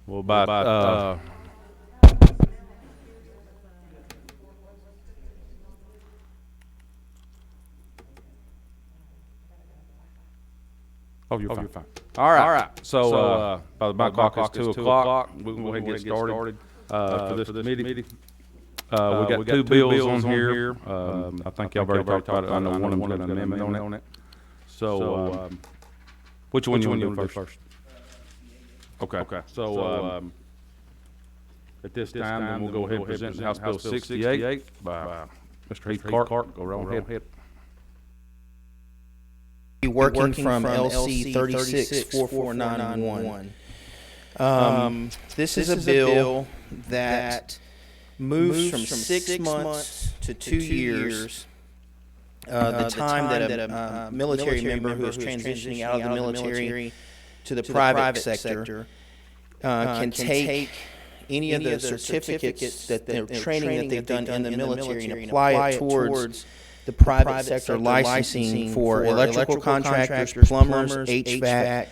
Well, about oh, you're fine. All right. So, by the clock is 2 o'clock. We're going to go ahead and get started for this committee. We got two bills on here. I think y'all already talked about it. I know one of them got an amendment on it. So, which one you want to do first? Okay. So, at this time, then we'll go ahead and present House Bill 68 by Mr. Heath Clark. Go right ahead. Working from LC 364491. This is a bill that moves from 6 months to 2 years the time that a military member who is transitioning out of the military to the private sector can take any of the certificates that they're training that they've done in the military and apply it towards the private sector licensing for electrical contractors, plumbers, HVAC,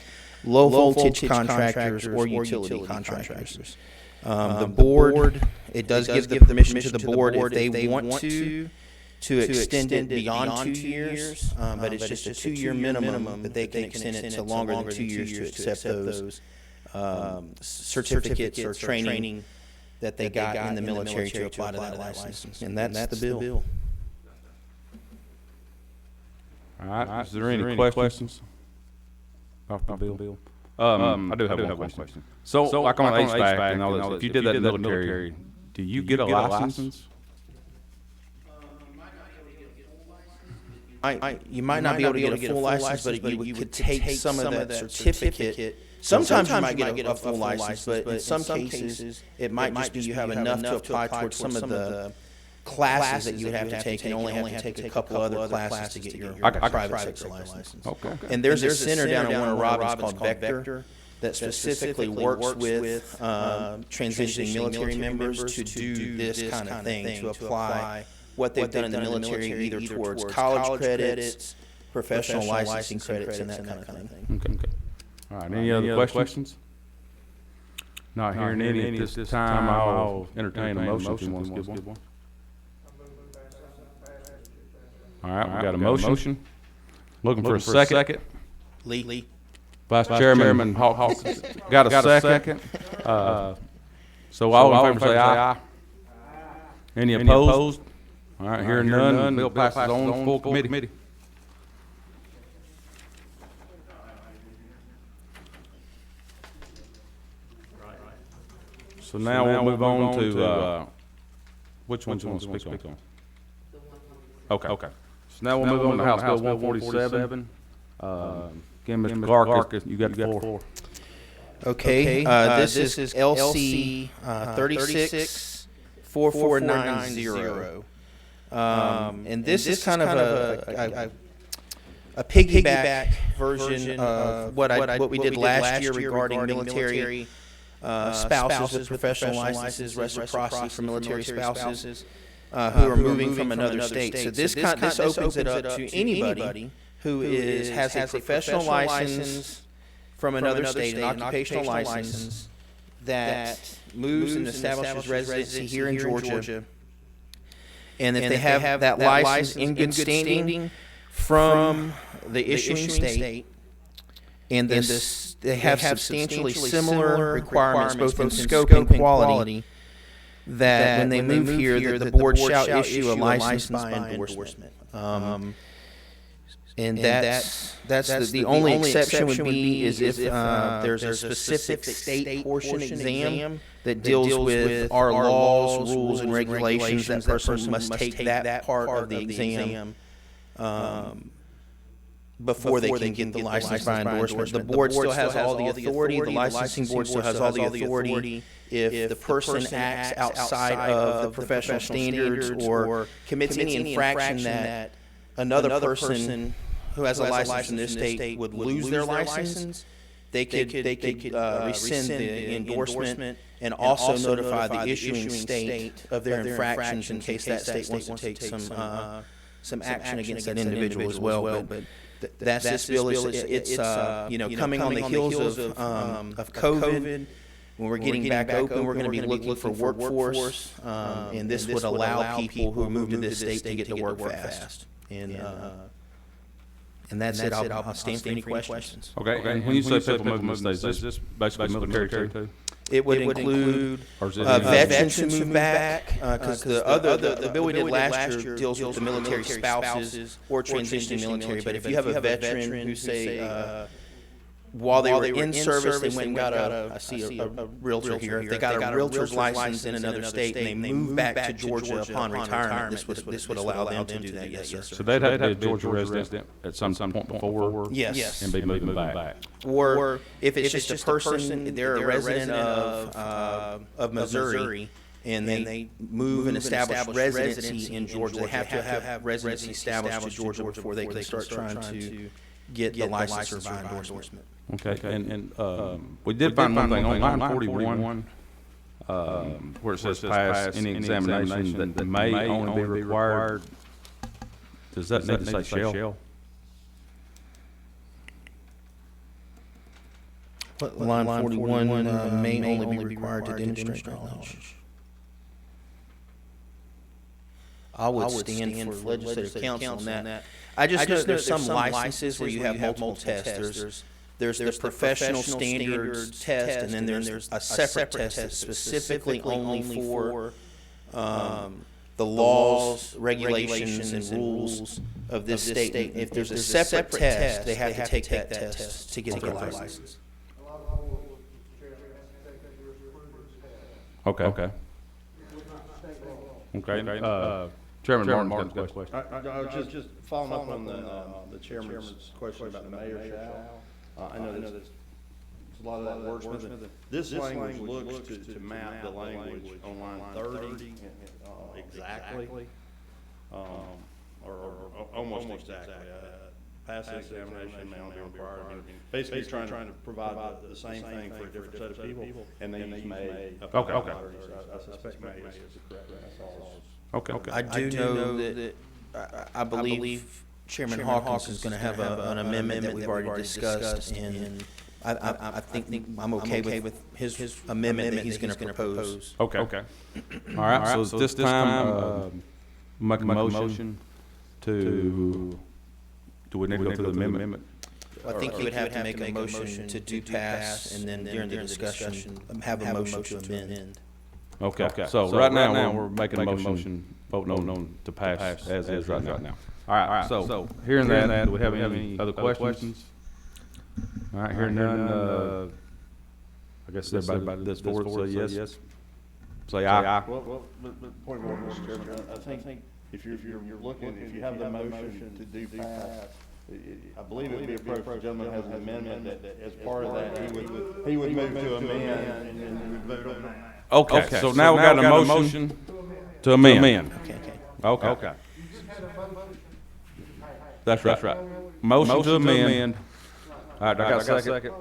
low voltage contractors, or utility contractors. The board, it does give the permission to the board if they want to extend it beyond 2 years, but it's just a 2-year minimum, but they can extend it to longer than 2 years to accept those certificates or training that they got in the military to apply to that license. And that's the bill. All right. Is there any questions off the bill? I do have one question. So like on HVAC and all this, if you did that in the military, do you get a license? You might not be able to get a full license, but you could take some of that certificate. Sometimes you might get a full license, but in some cases, it might just be you have enough to apply towards some of the classes that you would have to take, and only have to take a couple other classes to get your private sector license. Okay. And there's a center down in Warner Robins called Vector that specifically works with transitioning military members to do this kind of thing, to apply what they've done in the military either towards college credits, professional licensing credits, and that kind of thing. Okay. All right. Any other questions? Not hearing any at this time. I'll entertain a motion if you want to give one. All right, we got a motion. Looking for a second. Lee. Vice Chairman Hawks got a second. So all in favor say aye. Any opposed? All right, hearing none, bill passes on full committee. So now we'll move on to which one you want to speak on? Okay. So now we'll move on to House Bill 147. Again, Mr. Clark, you got the floor. Okay, this is LC 364490. And this is kind of a piggyback version of what we did last year regarding military spouses with professional licenses, reciprocity for military spouses who are moving from another state. So this opens it up to anybody who has a professional license from another state, an occupational license, that moves and establishes residency here in Georgia. And if they have that license in good standing from the issuing state, and they have substantially similar requirements both in scope and quality, that when they move here, that the board shall issue a license by endorsement. And that's the only exception would be is if there's a specific state portion exam that deals with our laws, rules, and regulations. That person must take that part of the exam before they can get the license by endorsement. The board still has all the authority. The licensing board still has all the authority. If the person acts outside of the professional standards or commits any infraction that another person who has a license in this state would lose their license, they could rescind the endorsement and also notify the issuing state of their infractions in case that state wants to take some action against that individual as well. But that's this bill. It's coming on the heels of COVID, when we're getting back open, we're going to be looking for workforce, and this would allow people who move to this state to get to work fast. And that's it. I'll stand for any questions. Okay, and when you say people moving to the states, is this basically military too? It would include veterans who move back, because the bill we did last year deals with the military spouses or transitioning military. But if you have a veteran who, say, while they were in service, they went and got a realtor here. If they got a realtor's license in another state and they move back to Georgia upon retirement, this would allow them to do that, yes, sir. So they'd have to be a Georgia resident at some point before? Yes. And be moving back? Or if it's just a person, they're a resident of Missouri, and they move and establish residency in Georgia, they have to have residency established in Georgia before they can start trying to get the license or by endorsement. Okay, and we did find one thing on line 41, where it says pass any examination that may only be required. Does that need to say shall? Line 41 may only be required to demonstrate knowledge. I would stand for legislative counsel on that. I just know there's some licenses where you have multiple tests. There's the professional standards test, and then there's a separate test that's specifically only for the laws, regulations, and rules of this state. If there's a separate test, they have to take that test to get their license. Okay. Chairman Martin's got a question. I was just following up on the chairman's question about the mayor shall. I know there's a lot of that wordsmithing. This language looks to map the language on line 30 exactly, or almost exactly. Pass the examination may only be required. Basically, trying to provide the same thing for a different set of people, and they use may. Okay. I suspect may is the correct answer. Okay. I do know that I believe Chairman Hawkins is going to have an amendment that we've already discussed, and I think I'm okay with his amendment that he's going to propose. Okay. All right, so this time, make a motion to, do we need to go through the amendment? I think you would have to make a motion to do pass, and then during the discussion, have a motion to amend. Okay, so right now, we're making a motion, voting on to pass as is right now. All right, so hearing that, do we have any other questions? All right, hearing none, I guess everybody that's for it, say yes. Say aye. Well, but point of order, Mr. Chairman, I think if you're looking, if you have the motion to do pass, I believe it would be appropriate, the gentleman has an amendment that as part of that, he would move to amend and we would vote on that. Okay, so now we got a motion to amend. Okay. That's right. Motion to amend. All right, I got a second.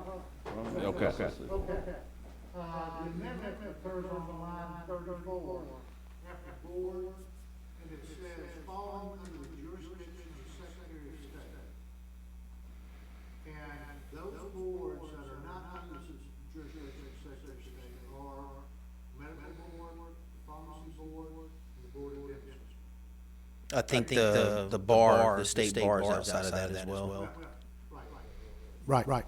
Okay. The amendment occurs on the line 34, after board, and it says, falling under the jurisdiction of the Secretary of State. And those boards that are not under the jurisdiction of the Secretary of State are medical board, pharmacy board, and the board of dentists. I think the bar, the state bar is outside of that as well. Right.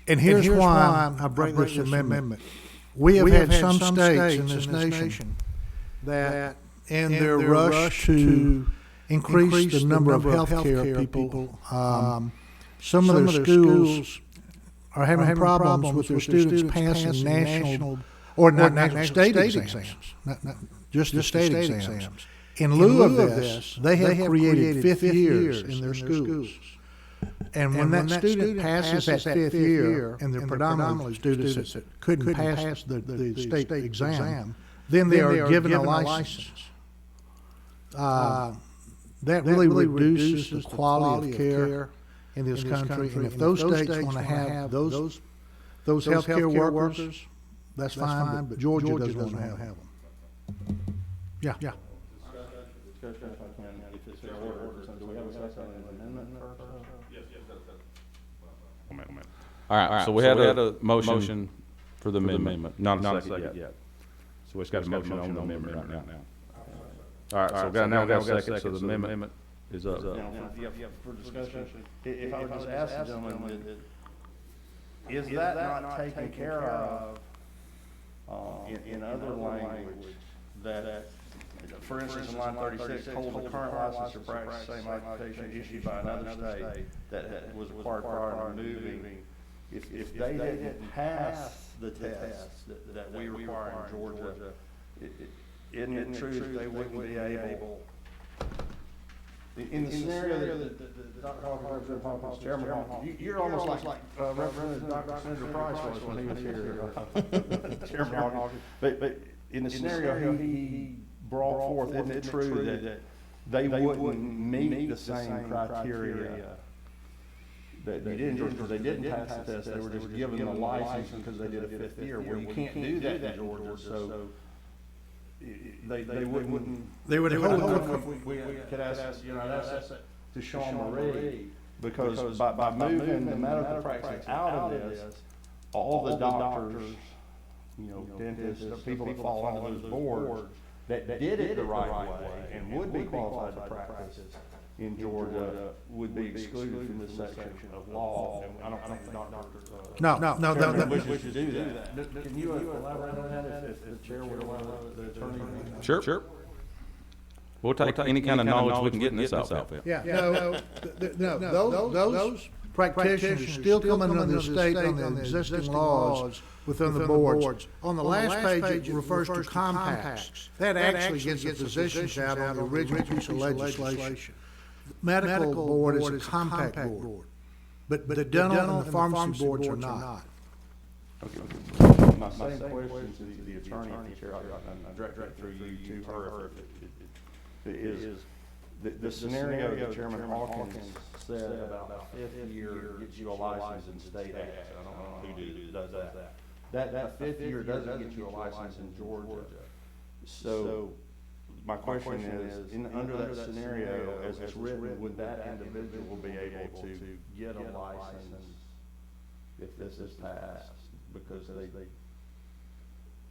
And here's why I bring this amendment. We have had some states in this nation that, in their rush to increase the number of healthcare people, some of their schools are having problems with their students passing national, or not national, state exams, not just the state exams. In lieu of this, they have created fifth years in their schools. And when that student passes that fifth year, and they're predominantly students that couldn't pass the state exam, then they are given a license. That really reduces the quality of care in this country. And if those states want to have those healthcare workers, that's fine, but Georgia doesn't want to have them. Yeah. Discussion if I can, if it's in order, do we have a second amendment first? All right, so we had a motion For the amendment, not a second yet. So it's got a motion on the amendment right now. All right, so now we got a second, so the amendment is up. Now, for discussion, if I would just ask the gentleman, is that not taken care of, in other language, that, for instance, in line 36, hold the current license to practice the same occupation issued by another state that was required prior to moving, if they didn't pass the test that we require in Georgia, isn't it true that they wouldn't be able, in the scenario that Dr. Hawkins, Chairman Hawkins, you're almost like Representative Dr. Senator Price was when he was here, Chairman Hawkins, but in the scenario he brought forth, isn't it true that they wouldn't meet the same criteria that you did in Georgia, because they didn't pass the test, they were just given the license because they did a 5th year, where you can't do that in Georgia, so they wouldn't. They would hold We could ask, that's to Sean Marie, because by moving the medical practice out of this, all the doctors, dentists, people that fall under those boards, that did it the right way and would be qualified to practice in Georgia, would be excluded from this section of law. And I don't think the doctors, No. wish to do that. Can you elaborate on that, if the chair would allow the attorney? Sure. We'll take any kind of knowledge we can get in this outfit. Yeah, those practitioners still come under the state on the existing laws within the boards. On the last page, it refers to compacts. That actually gets the physicians out on the original piece of legislation. Medical board is a compact board, but the dental and pharmacy boards are not. Okay. My same question to the attorney, if the chair, I'll direct it through you to her, is the scenario that Chairman Hawkins said about the 5th year gets you a license in state X. I don't know who does that. That 5th year doesn't get you a license in Georgia. So my question is, under that scenario, as it's written, would that individual be able to get a license if this is passed? Because do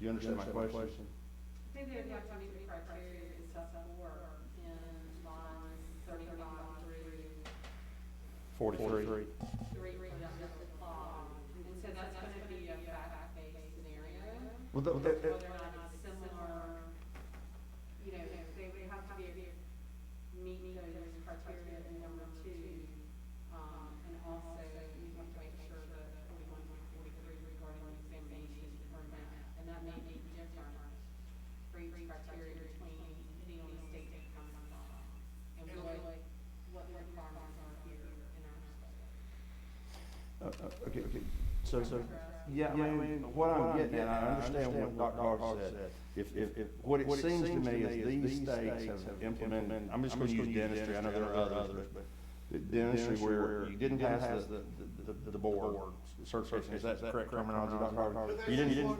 you understand my question? I think they'd have to meet the criteria and stuff for in lines 35 through 43. 3 for them to apply. And so that's going to be a fact-based scenario. Well, Whether or not it's similar, they would have to meet those criteria in number 2. And also, you have to make sure that 41 and 43 regarding the examination permit, and that may be different for each criteria between depending on the state that comes from, and what the requirements are here in our state. Okay. So, yeah, I mean, what I'm getting at, I understand what Dr. Hawkins said. If what it seems to me is these states have implemented, I'm just going to use dentistry, I know there are others, but dentistry where you didn't pass the board certification, is that correct terminology, Dr. Hawkins? You didn't.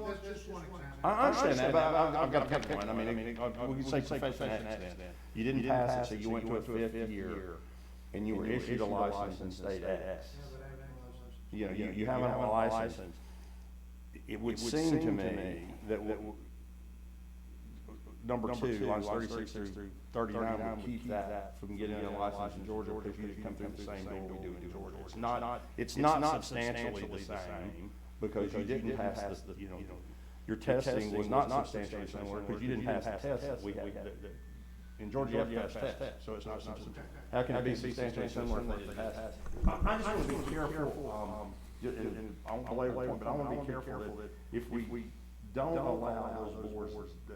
I understand that, but I've got to pick one. I mean, we can say professional accident. You didn't pass it, so you went to a 5th year, and you were issued a license in state X. You haven't had a license. It would seem to me that number 2, lines 36 through 39 would keep that from getting a license in Georgia, because you come through the same door we do in Georgia. It's not substantially the same, because you didn't pass your testing was not substantially similar, because you didn't pass the test we had. In Georgia, you have to pass tests, so it's not substantial. How can it be substantially similar if they didn't pass it? I just want to be careful, and I won't belabor the point, but I want to be careful that if we don't allow those boards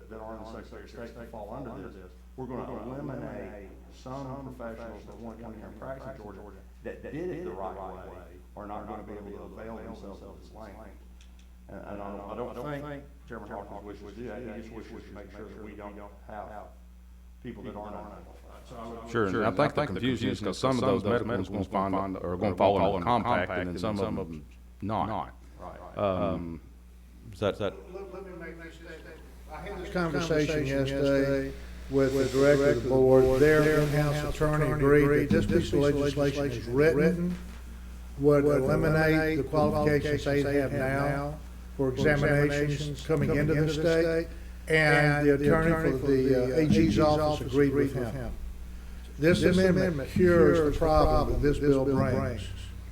that are in the Secretary of State to fall under this, we're going to eliminate some professionals that want to come here and practice in Georgia that did it the right way are not going to be able to avail themselves of this language. And I don't think Chairman Hawkins wishes to do that. He just wishes to make sure that we don't have people that aren't identified. Sure, and I think the confusion is because some of those medical ones going to find, or going to fall under compact, and then some of them not. Right. Is that, Let me make this statement. I had this conversation yesterday with the director of the board. Their in-house attorney agreed that this piece of legislation is written, would eliminate the qualifications they have now, for examinations coming into the state, and the attorney for the AG's office agreed with him. This amendment cures the problem that this bill brings.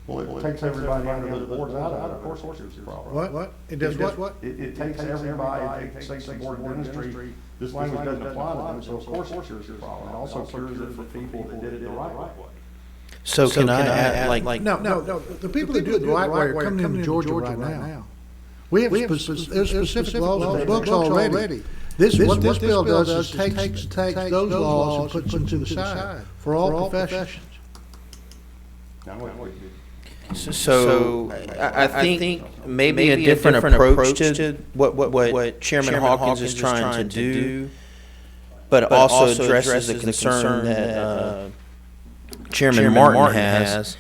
Well, it takes everybody under the boards out of it, of course it's a problem. What? It does what? It takes everybody, it takes the board of dentistry, this language doesn't apply to them, so of course it cures the problem. It also cures it for people that did it the right way. So can I add, like, No, the people that do it the right way are coming into Georgia right now. We have specific laws in the books already. What this bill does is takes those laws and puts them to the side for all professions. So I think maybe a different approach to what Chairman Hawkins is trying to do, but also addresses the concern that Chairman Martin has,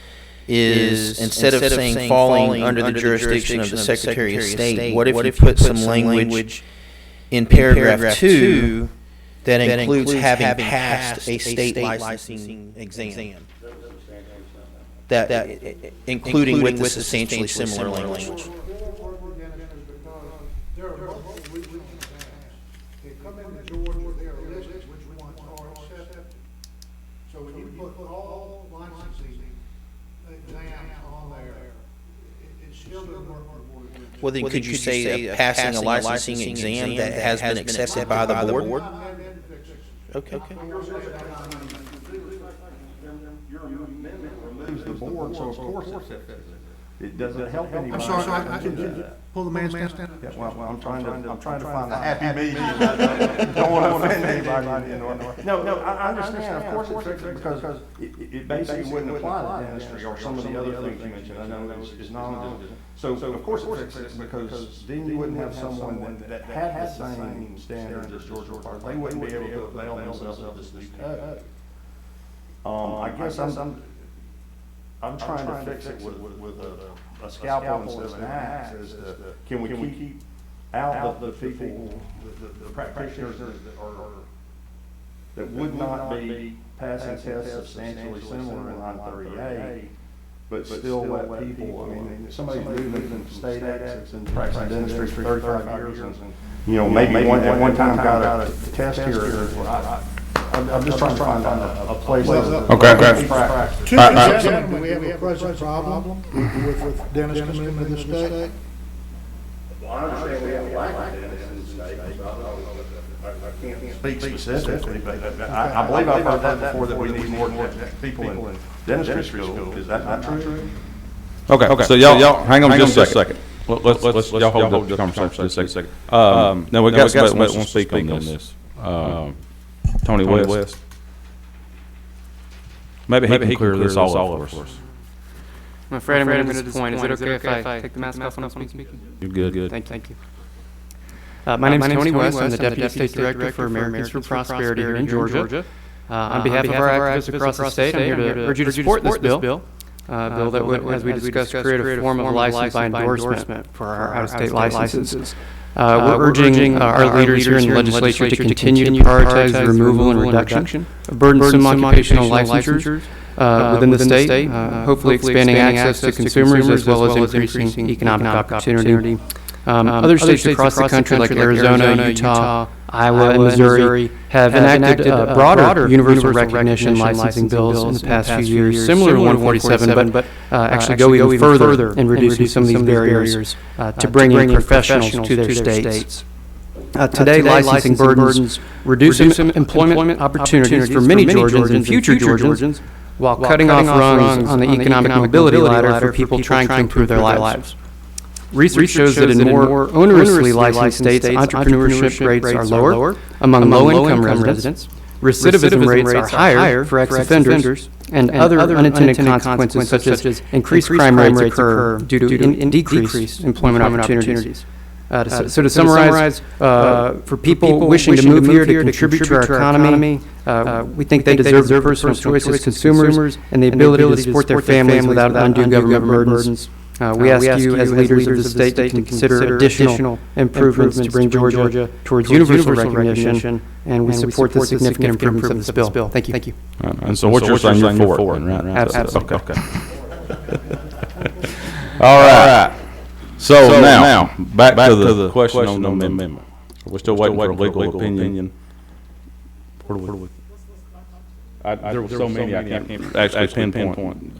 is instead of saying falling under the jurisdiction of the Secretary of State, what if you put some language in paragraph 2 that includes having passed a state licensing exam? That including with the substantially similar language. There are multiple reasons they come into Georgia, they are listed which ones are accepted. So when you put all licensing exams on there, it still doesn't work. Well, then could you say passing a licensing exam that has been accepted by the board? Okay. Your amendment removes the board, so of course it doesn't help anybody. I'm sorry, I can pull the man's down. Yeah, well, I'm trying to find a happy medium. Don't want to offend anybody. No, I understand, of course it's fixed because it basically wouldn't apply to dentistry or some of the other things you mentioned. I know it's non, so of course it fixes because then you wouldn't have someone that had the same standards as Georgia requires. They wouldn't be able to avail themselves of this new code. I guess I'm trying to fix it with a scalpel instead of an axe. Can we keep out the people, the practitioners that would not be passing tests substantially similar in 930A, but still let people, I mean, if somebody's moving from state X and practicing dentistry for 35 years and, maybe at one time got a test here, I'm just trying to find a place. Okay. Two gentlemen, do we have a present problem with dentists coming into the state? Well, I understand we have a lack of dentists in the state, I can't speak specifically, but I believe I've heard that before, that we need more people in dentistry school. Is that not true? Okay, so y'all, hang on just a second. Let's y'all hold up the conversation just a second. Now, we got somebody that wants to speak on this. Tony West. Maybe he can clear this all up for us. I'm afraid I'm going to disappoint. Is it okay if I take the mask off when I'm speaking? You're good. Thank you. My name is Tony West. I'm the Deputy State Director for Americans for Prosperity here in Georgia. On behalf of our activists across the state, I'm here to urge you to support this bill. Bill that would, as we discussed, create a form of license by endorsement for our out-of-state licenses. We're urging our leaders here in the legislature to continue to prioritize the removal and reduction of burdensome occupational licensures within the state, hopefully expanding access to consumers as well as increasing economic opportunity. Other states across the country like Arizona, Utah, Iowa, and Missouri have enacted broader universal recognition licensing bills in the past few years, similar to 147, but actually go even further in reducing some of these barriers to bringing professionals to their states. Today, licensing burdens reduce employment opportunities for many Georgians and future Georgians, while cutting off rungs on the economic mobility ladder for people trying to improve their lives. Research shows that in more onerously licensed states, entrepreneurship rates are lower among low-income residents, recidivism rates are higher for ex-offenders, and other unintended consequences such as increased crime rates occur due to decreased employment opportunities. So to summarize, for people wishing to move here to contribute to our economy, we think they deserve their personal choice as consumers and the ability to support their families without undue government burdens. We ask you, as leaders of the state, to consider additional improvements to bring Georgia towards universal recognition, and we support the significant improvements of this bill. Thank you. And so what you're saying, you're for it, right? Absolutely. Okay. All right. So now, back to the question on the amendment. We're still waiting for a legal opinion. Where do we? There were so many, I can't actually pinpoint,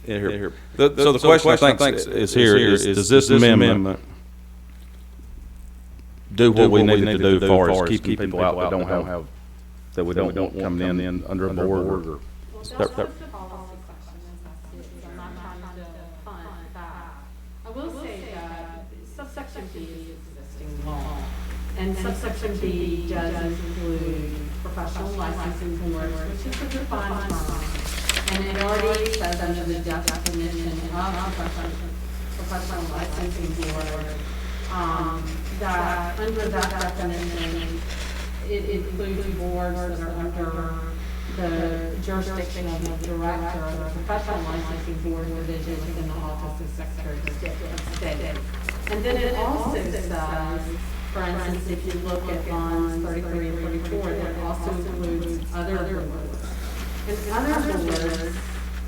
in here. So the question I think is here is, does this amendment do what we needed to do as far as keeping people out that don't have, that we don't want coming in under a board or? Well, that's just a policy question, I'm not trying to punt that. I will say that subsection B is existing law, and subsection B does include professional licensing boards, which is a defined term. And it already says under the definition of professional licensing board, that under that definition, it includes boards that are under the jurisdiction of the director of the professional licensing board division within the office of Secretary of State. And then it also says, for instance, if you look at lines 33 and 34, that also includes other boards. And other boards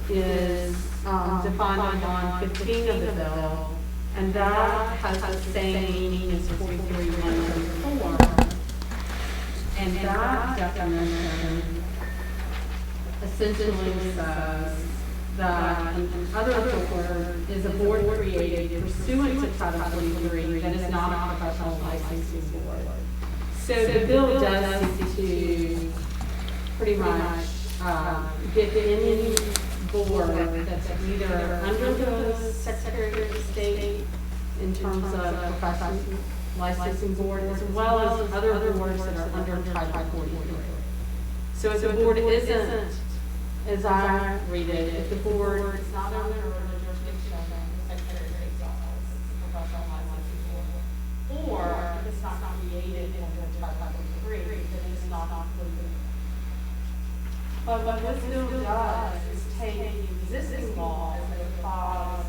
is defined on line 15 of the bill, and that has the same meaning as 43.134. And that definition essentially says that an other board is a board created pursuant to Title 43 that is not a professional licensing board. So the bill does seek to pretty much get any board that's either under the Secretary of State in terms of professional licensing board, as well as other boards that are under Title 43. So if the board isn't, as I read it, if the board is not under the jurisdiction of the Secretary of State's office, it's a professional licensing board, or if it's not created under Title 43, then it's not included. But what this bill does is take existing laws that apply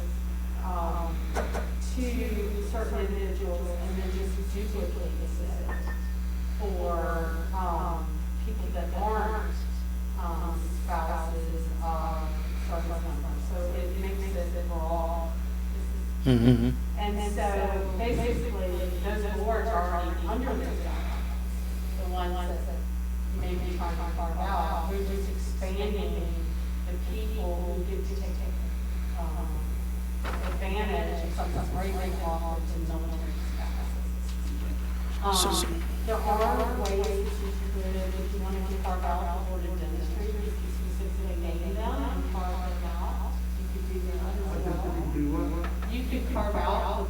to certain individuals and then just duplicate the system for people that aren't spouses of service members. So it makes it for all. And so basically, those boards are already under those guidelines. The ones that you may be trying to carve out, we're just expanding the people who get to take advantage of something very, very offered to military spouses. There are ways that you could, if you wanted to carve out the board of dentistry, you could specifically name them and carve them out. You could do that as well. You could carve out the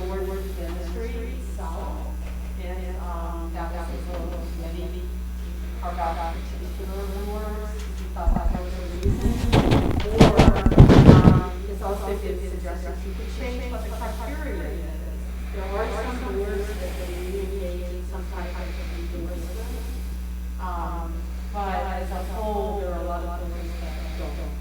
board of dentistry itself. If that was a little committee, you could carve out particular boards if you thought that was a reason. Or it's also good suggestions. You could change what the criteria is. There are some boards that they engage some type of endorsement. But as a whole, there are a lot of boards that don't.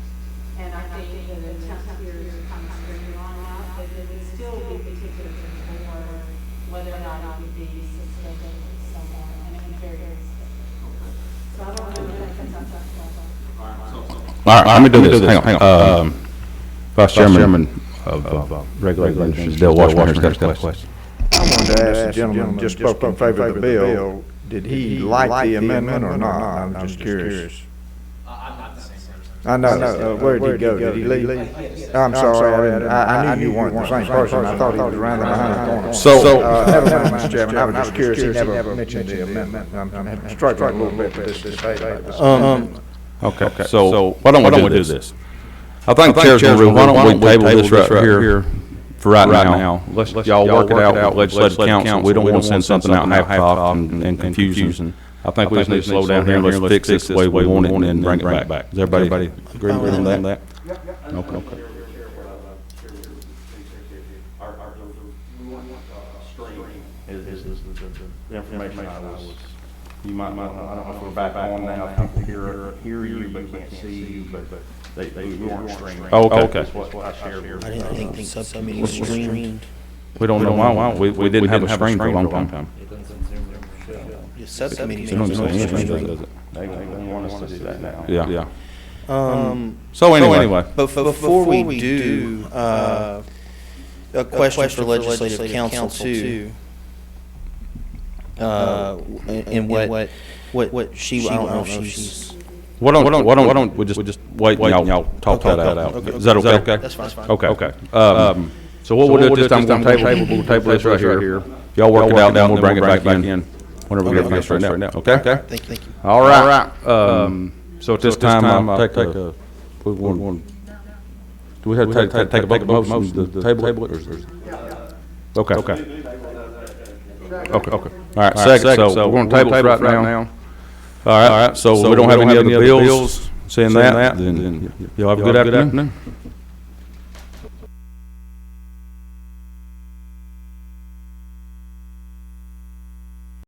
And I think that the attempt here is kind of streamline that, but it would still be particular to the board, whether or not it would be suspended somewhere, and it would be very specific. So I don't know if that's All right, let me do this. Hang on. Vice Chairman of Regulations, Dale Washburn, has got a question. I wanted to ask the gentleman just spoke in favor of the bill, did he like the amendment or not? I'm just curious. I'm not the same person. I know, where'd he go? Did he leave? I'm sorry, I knew you weren't the same person, I thought he was around behind the corner. So, Never mind, Mr. Chairman, I was just curious, he never mentioned the amendment. I'm struggling a little bit with this debate like this. okay, so why don't we do this? I think the chair's gonna rule, why don't we table this right here for right now? Let's y'all work it out with legislative council. We don't want to send something out half-cocked and confusing. I think we just need to slow down here and let's fix this the way we want it and then bring it back. Does everybody agree with that? Okay. The information I was, you might, I don't know if we're back on now, people hear you but can't see you, but we weren't streaming. Oh, okay. That's what I shared here. I didn't think the subcommittee was streamed. We don't know why. We didn't have a stream for a long time. The subcommittee's They don't not say anything, streamed. does it? They want us to do that now. Yeah. Um, So anyway. But before we do, a question for legislative council too. And what she, I don't know if she's. Why don't we just wait and y'all talk that out? Is that okay? That's fine. Okay. So what we'll do this time, we'll table this right here. Y'all work it out, then we'll bring it back in whenever we get this right now. Okay? Thank you. All right. So at this time, I'll take a, do we have to take a vote motion to table it? Okay. All right, second, so we're gonna table it right now. All right, so we don't have any other bills. Seeing that, then y'all have a good afternoon.